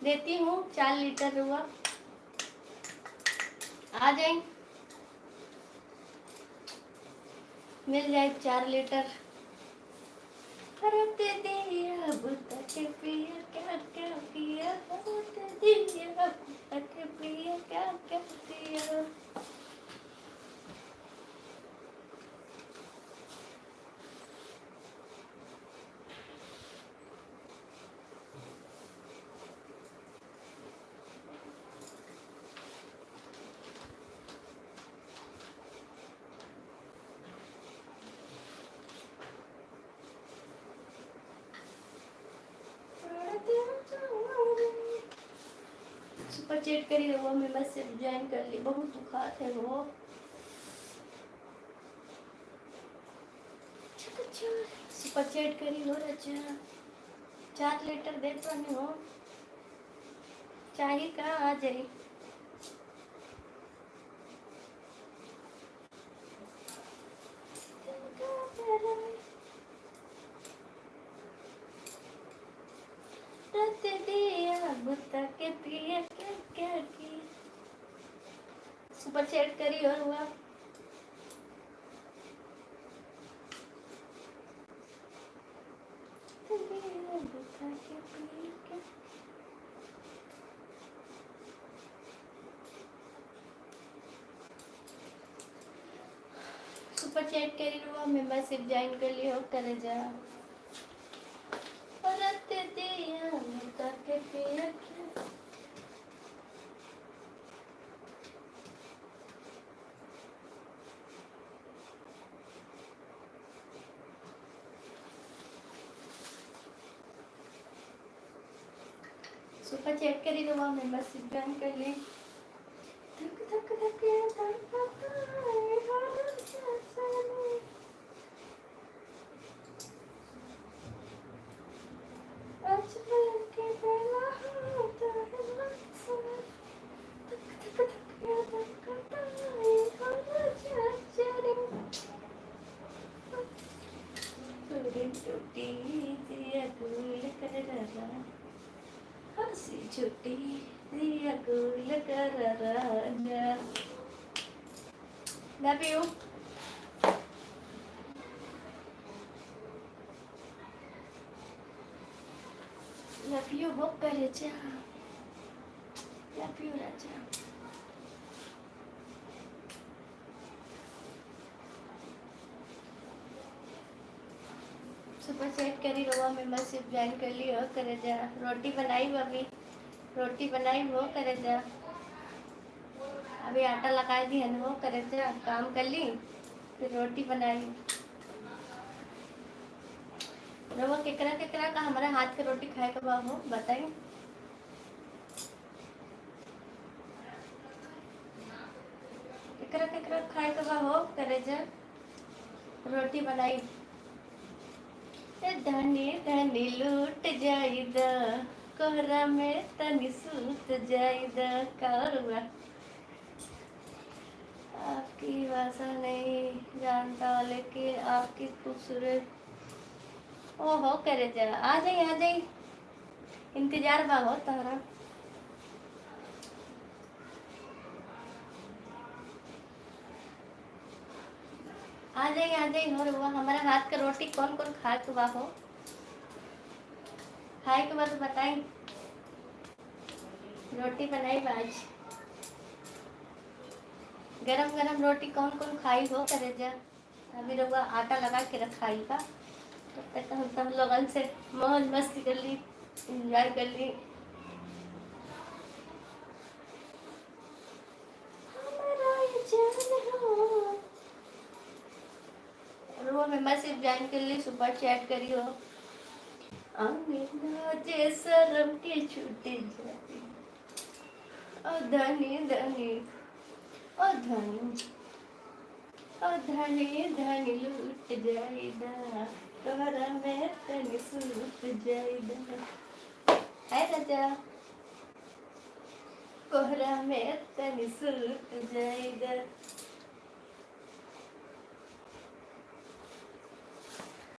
देती हूँ 4 लीटर हुआ, आ जाए, मिल जाए 4 लीटर। रख दिया बुता के पिया क्या क्या पिया, रख दिया बुता के पिया क्या क्या पिया। सुपर चैट करी वो, मैं बस से ज्वाइन कर ली, बहुत बुखार है वो। सुपर चैट करी हो रचा, 4 लीटर दे तो नहीं हो, चाहिए कहाँ आ जाए। बुता के पिया क्या क्या किया। सुपर चैट करी और हुआ। सुपर चैट करी हुआ, मेंबरशिप ज्वाइन कर लियो करे जा। औरत दिया बुता के पिया क्या। सुपर चैट करी हुआ, मेंबरशिप ज्वाइन कर ली। धक धक धक धक छुट्टी दिया गुल कर राजा। Love you. लव यू वो करे जा, लव यू राजा। सुपर चैट करी रवा, मेंबरशिप ज्वाइन कर ली हो करे जा। रोटी बनाई अभी, रोटी बनाई हो करे जा। अभी आटा लगा दी है वो करे जा, काम कर ली फिर रोटी बनाई। रवा केकरा केकरा का हमारा हाथ के रोटी खाए के बा हो बताई। केकरा केकरा खाए के बा हो करे जा। रोटी बनाई। धनी धनी लूट जाइदा, कोहरा में तनी सूत जाइदा। कारुआ आपकी भाषा नहीं जानता, लेकिन आपकी खूबसूरत। ओहो करे जा, आ जाई आ जाई, इंतजार बा हो तहरा। आ जाई हो रुआ। हमारा हाथ का रोटी कौन कौन खाए के बा हो, खाए के बाद बताई। रोटी बनाई आज, गरम गरम रोटी कौन कौन खाई हो करे जा। अभी रुआ आटा लगा के रखाई बा, तो तक हम सब लोगन से मौज मस्ती कर ली, इंजॉय कर ली। रुआ मेंबरशिप ज्वाइन कर ली, सुपर चैट करी हो। जे शर्म के छूटे जाती, ओ धनी धनी, ओ धनी, ओ धनी धनी लूट जाइदा, तोहरा में तनी सूत जाइदा। है राजा, कोहरा में तनी सूत जाइदा।